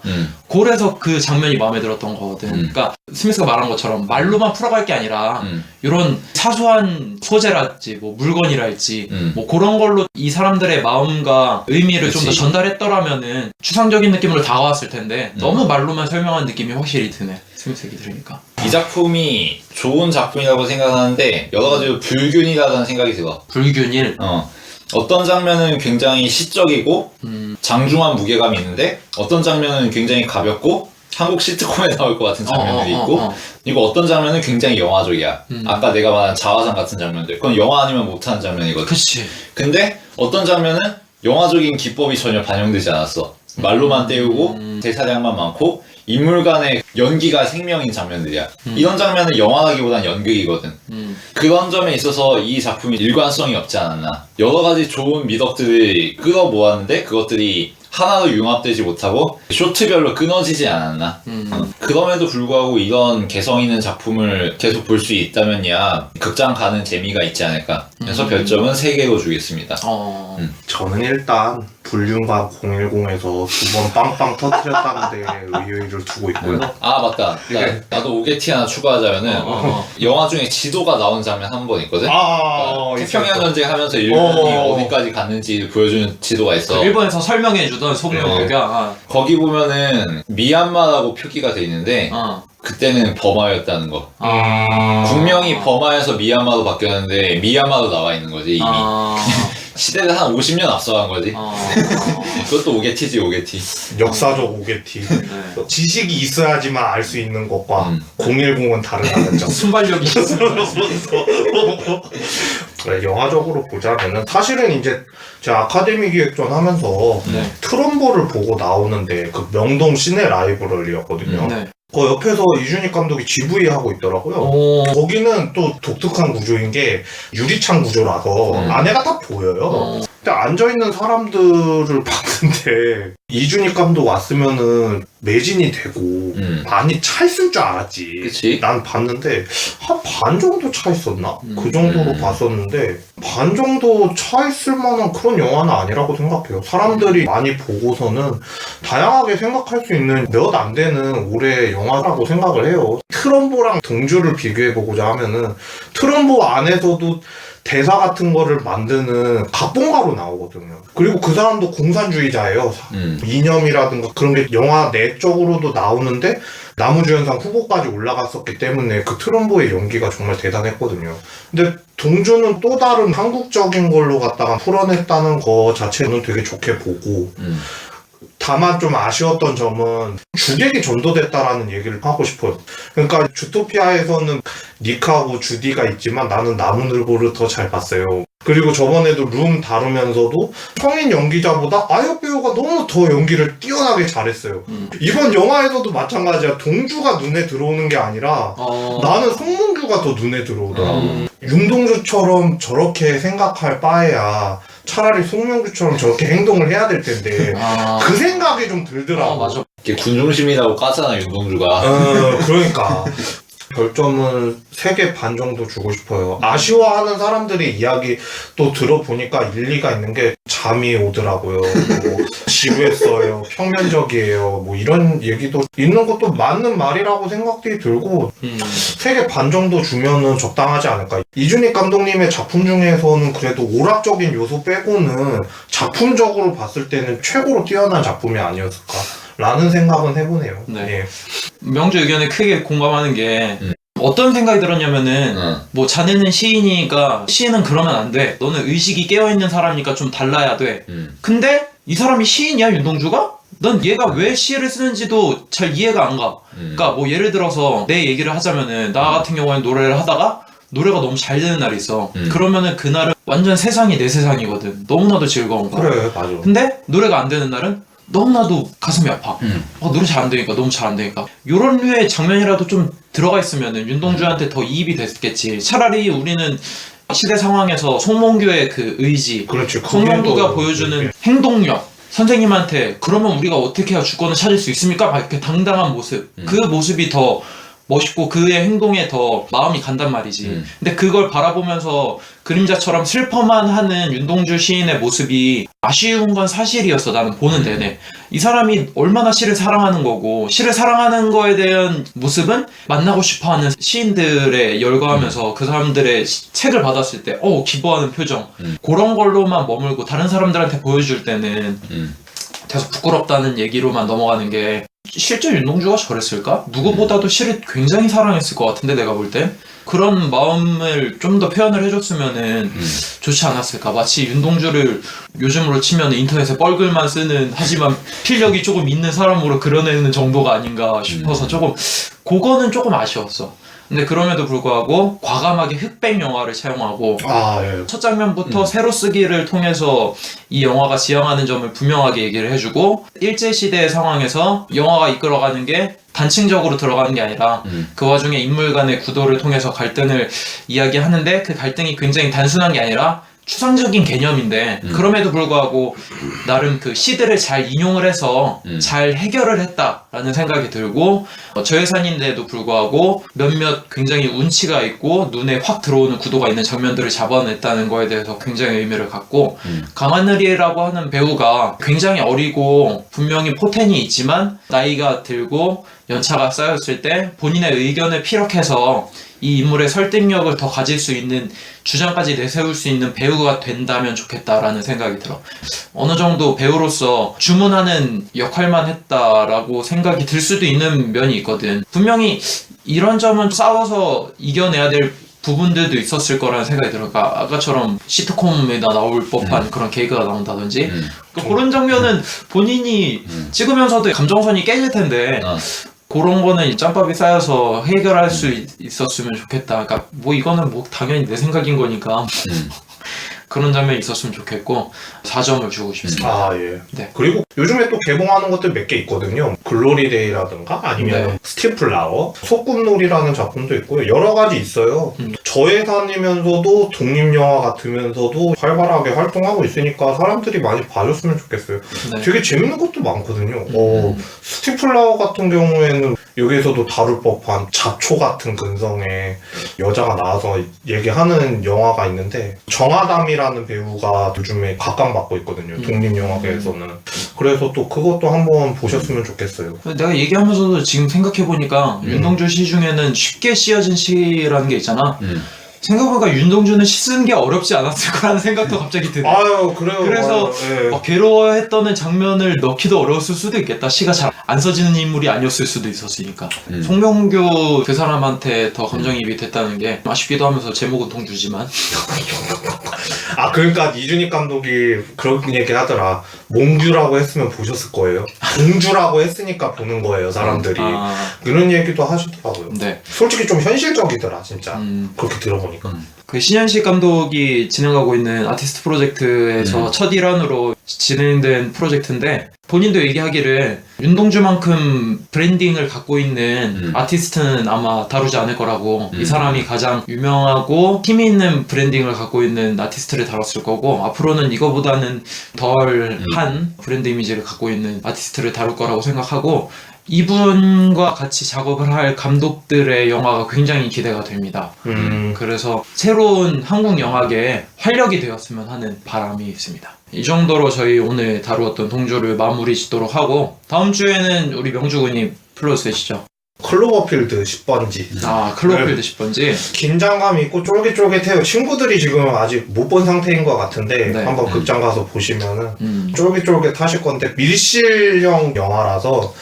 그래서 그 장면이 마음에 들었던 거거든. 그러니까 스미스가 말한 것처럼 말로만 풀어갈 게 아니라 이런 사소한 소재랄지 뭐 물건이랄지 뭐 그런 걸로 이 사람들의 마음과 의미를 좀 더 전달했더라면은 추상적인 느낌으로 다가왔을 텐데 너무 말로만 설명한 느낌이 확실히 드네. 스미스 얘기 들으니까. 이 작품이 좋은 작품이라고 생각하는데 여러 가지로 불균이라는 생각이 들어. 불균일. 어떤 장면은 굉장히 시적이고 장중한 무게감이 있는데 어떤 장면은 굉장히 가볍고 한국 시트콤에 나올 것 같은 장면들이 있고 그리고 어떤 장면은 굉장히 영화적이야. 아까 내가 말한 자화상 같은 장면들 그건 영화 아니면 못하는 장면이거든. 그치. 근데 어떤 장면은 영화적인 기법이 전혀 반영되지 않았어. 말로만 때우고 대사량만 많고 인물 간의 연기가 생명인 장면들이야. 이런 장면은 영화라기보단 연극이거든. 그런 점에 있어서 이 작품이 일관성이 없지 않았나. 여러 가지 좋은 미덕들을 끌어모았는데 그것들이 하나로 융합되지 못하고 쇼트별로 끊어지지 않았나. 그럼에도 불구하고 이런 개성 있는 작품을 계속 볼 수 있다면야 극장 가는 재미가 있지 않을까. 그래서 별점은 3개로 주겠습니다. 저는 일단 불륜과 010에서 2번 빵빵 터뜨렸다는 데 의의를 두고 있고요. 아 맞다. 나도 오게티 하나 추가하자면은 영화 중에 지도가 나온 장면 한 번 있거든. 태평양 전쟁 하면서 일본이 어디까지 갔는지 보여주는 지도가 있어. 일본에서 설명해주던 소명국이야. 거기 보면은 미얀마라고 표기가 돼 있는데 그때는 버마였다는 거. 분명히 버마에서 미얀마로 바뀌었는데 미얀마로 나와 있는 거지 이미. 시대를 한 50년 앞서간 거지. 그것도 오게티지 오게티. 역사적 오게티. 지식이 있어야지만 알 수 있는 것과 010은 다르다는 점. 순발력이 있어. 그래, 영화적으로 보자면은 사실은 이제 제가 아카데미 기획전 하면서 트럼보를 보고 나오는데 그 명동 시내 라이브러리였거든요. 그 옆에서 이준익 감독이 GV 하고 있더라고요. 거기는 또 독특한 구조인 게 유리창 구조라서 안에가 다 보여요. 근데 앉아있는 사람들을 봤는데 이준익 감독 왔으면은 매진이 되고 많이 차 있을 줄 알았지. 그치? 난 봤는데 한 반 정도 차 있었나? 그 정도로 봤었는데 반 정도 차 있을 만한 그런 영화는 아니라고 생각해요. 사람들이 많이 보고서는 다양하게 생각할 수 있는 몇 안 되는 올해 영화라고 생각을 해요. 트럼보랑 동주를 비교해보고자 하면은 트럼보 안에서도 대사 같은 거를 만드는 각본가로 나오거든요. 그리고 그 사람도 공산주의자예요. 이념이라든가 그런 게 영화 내적으로도 나오는데 나무주연상 후보까지 올라갔었기 때문에 그 트럼보의 연기가 정말 대단했거든요. 근데 동주는 또 다른 한국적인 걸로 갖다가 풀어냈다는 거 자체는 되게 좋게 보고 다만 좀 아쉬웠던 점은 주객이 전도됐다라는 얘기를 하고 싶어요. 그러니까 주토피아에서는 닉하고 주디가 있지만 나는 나무늘보를 더 잘 봤어요. 그리고 저번에도 룸 다루면서도 성인 연기자보다 아역 배우가 너무 더 연기를 뛰어나게 잘했어요. 이번 영화에서도 마찬가지야. 동주가 눈에 들어오는 게 아니라 나는 송몽규가 더 눈에 들어오더라고. 윤동주처럼 저렇게 생각할 바에야 차라리 송명규처럼 저렇게 행동을 해야 될 텐데 그 생각이 좀 들더라고. 맞아. 이게 군중심이라고 까잖아 윤동주가. 그러니까 별점은 3개 반 정도 주고 싶어요. 아쉬워하는 사람들의 이야기 또 들어보니까 일리가 있는 게 잠이 오더라고요. 뭐 지루했어요. 평면적이에요. 뭐 이런 얘기도 있는 것도 맞는 말이라고 생각이 들고 3개 반 정도 주면은 적당하지 않을까. 이준익 감독님의 작품 중에서는 그래도 오락적인 요소 빼고는 작품적으로 봤을 때는 최고로 뛰어난 작품이 아니었을까 라는 생각은 해보네요. 예. 명주 의견에 크게 공감하는 게 어떤 생각이 들었냐면은 뭐 자네는 시인이니까 시인은 그러면 안 돼. 너는 의식이 깨어있는 사람이니까 좀 달라야 돼. 근데 이 사람이 시인이야 윤동주가? 넌 얘가 왜 시를 쓰는지도 잘 이해가 안 가. 그러니까 뭐 예를 들어서 내 얘기를 하자면은 나 같은 경우에는 노래를 하다가 노래가 너무 잘 되는 날이 있어. 그러면은 그날은 완전 세상이 내 세상이거든. 너무나도 즐거운 거야. 그래, 맞아. 근데 노래가 안 되는 날은 너무나도 가슴이 아파. 노래 잘 안 되니까, 너무 잘 안 되니까. 요런 류의 장면이라도 좀 들어가 있으면은 윤동주한테 더 이입이 됐겠지. 차라리 우리는 시대 상황에서 송몽규의 그 의지, 그렇지. 송몽규가 보여주는 행동력, 선생님한테 그러면 우리가 어떻게 해야 주권을 찾을 수 있습니까? 막 이렇게 당당한 모습, 그 모습이 더 멋있고 그의 행동에 더 마음이 간단 말이지. 근데 그걸 바라보면서 그림자처럼 슬퍼만 하는 윤동주 시인의 모습이 아쉬운 건 사실이었어. 나는 보는 내내. 이 사람이 얼마나 시를 사랑하는 거고, 시를 사랑하는 거에 대한 모습은 만나고 싶어하는 시인들에 열거하면서 그 사람들의 책을 받았을 때 기뻐하는 표정, 그런 걸로만 머물고 다른 사람들한테 보여줄 때는 계속 부끄럽다는 얘기로만 넘어가는 게, 실제 윤동주가 저랬을까? 누구보다도 시를 굉장히 사랑했을 것 같은데, 내가 볼 때. 그런 마음을 좀 더 표현을 해줬으면은 좋지 않았을까. 마치 윤동주를 요즘으로 치면 인터넷에 뻘글만 쓰는, 하지만 필력이 조금 있는 사람으로 그려내는 정도가 아닌가 싶어서 그거는 조금 아쉬웠어. 근데 그럼에도 불구하고 과감하게 흑백 영화를 사용하고 예. 첫 장면부터 세로 쓰기를 통해서 이 영화가 지향하는 점을 분명하게 얘기를 해주고, 일제시대의 상황에서 영화가 이끌어가는 게 단층적으로 들어가는 게 아니라 그 와중에 인물 간의 구도를 통해서 갈등을 이야기하는데, 그 갈등이 굉장히 단순한 게 아니라 추상적인 개념인데 그럼에도 불구하고 나름 그 시들을 잘 인용을 해서 잘 해결을 했다라는 생각이 들고, 저예산인데도 불구하고 몇몇 굉장히 운치가 있고 눈에 확 들어오는 구도가 있는 장면들을 잡아냈다는 거에 대해서 굉장히 의미를 갖고, 강하늘이라고 하는 배우가 굉장히 어리고 분명히 포텐이 있지만 나이가 들고 연차가 쌓였을 때 본인의 의견을 피력해서 이 인물의 설득력을 더 가질 수 있는 주장까지 내세울 수 있는 배우가 된다면 좋겠다라는 생각이 들어. 어느 정도 배우로서 주문하는 역할만 했다라고 생각이 들 수도 있는 면이 있거든. 분명히 이런 점은 싸워서 이겨내야 될 부분들도 있었을 거라는 생각이 들어. 그러니까 아까처럼 시트콤에다 나올 법한 그런 개그가 나온다든지 그런 장면은 본인이 찍으면서도 감정선이 깨질 텐데 그런 거는 짬밥이 쌓여서 해결할 수 있었으면 좋겠다. 그러니까 뭐 이거는 뭐 당연히 내 생각인 거니까 그런 장면이 있었으면 좋겠고 4점을 주고 싶습니다. 예. 네. 그리고 요즘에 또 개봉하는 것들 몇 개 있거든요. 글로리데이라든가 아니면 스티플라워, 소꿉놀이라는 작품도 있고요. 여러 가지 있어요. 저예산이면서도 독립영화 같으면서도 활발하게 활동하고 있으니까 사람들이 많이 봐줬으면 좋겠어요. 네. 되게 재밌는 것도 많거든요. 스티플라워 같은 경우에는 여기에서도 다룰 법한 잡초 같은 근성의 여자가 나와서 얘기하는 영화가 있는데, 정아담이라는 배우가 요즘에 각광받고 있거든요. 독립영화계에서는. 그래서 또 그것도 한번 보셨으면 좋겠어요. 내가 얘기하면서도 지금 생각해보니까 윤동주 시 중에는 쉽게 씌어진 시라는 게 있잖아. 생각해보니까 윤동주는 시 쓰는 게 어렵지 않았을 거라는 생각도 갑자기 드네. 아유, 그래요. 그래서 예. 괴로워했던 장면을 넣기도 어려웠을 수도 있겠다. 시가 잘 안 써지는 인물이 아니었을 수도 있었으니까. 송명규 그 사람한테 더 감정이입이 됐다는 게 아쉽기도 하면서 제목은 동주지만 그러니까 이준익 감독이 그런 얘기 하더라. 몽규라고 했으면 보셨을 거예요. 동주라고 했으니까 보는 거예요, 사람들이. 그런 얘기도 하시더라고요. 네. 솔직히 좀 현실적이더라, 진짜. 그렇게 들어보니까. 그 신현식 감독이 진행하고 있는 아티스트 프로젝트에서 첫 일환으로 진행된 프로젝트인데, 본인도 얘기하기를 윤동주만큼 브랜딩을 갖고 있는 아티스트는 아마 다루지 않을 거라고, 이 사람이 가장 유명하고 힘이 있는 브랜딩을 갖고 있는 아티스트를 다뤘을 거고, 앞으로는 이거보다는 덜한 브랜드 이미지를 갖고 있는 아티스트를 다룰 거라고 생각하고, 이분과 같이 작업을 할 감독들의 영화가 굉장히 기대가 됩니다. 그래서 새로운 한국 영화계에 활력이 되었으면 하는 바람이 있습니다. 이 정도로 저희 오늘 다루었던 동주를 마무리 짓도록 하고, 다음 주에는 우리 명주군이 불러주시죠. 클로버필드 10번지. 클로버필드 10번지. 긴장감이 있고 쫄깃쫄깃해요. 친구들이 지금 아직 못 본 상태인 것 같은데 한번 극장 가서 보시면은 쫄깃쫄깃하실 건데, 밀실형 영화라서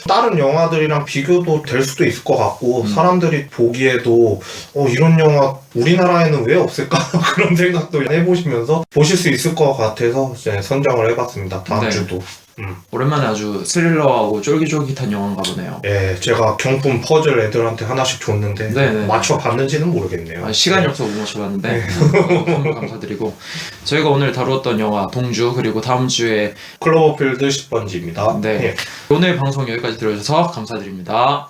다른 영화들이랑 비교도 될 수도 있을 것 같고, 사람들이 보기에도 이런 영화 우리나라에는 왜 없을까? 그런 생각도 해보시면서 보실 수 있을 것 같아서 이제 선정을 해봤습니다. 다음 주도. 오랜만에 아주 스릴러하고 쫄깃쫄깃한 영화인가 보네요. 예, 제가 경품 퍼즐 애들한테 하나씩 줬는데 맞춰봤는지는 모르겠네요. 시간이 없어서 못 맞춰봤는데 선물 감사드리고, 저희가 오늘 다루었던 영화 동주, 그리고 다음 주에 클로버필드 10번지입니다. 오늘 방송 여기까지 들어주셔서 감사드립니다.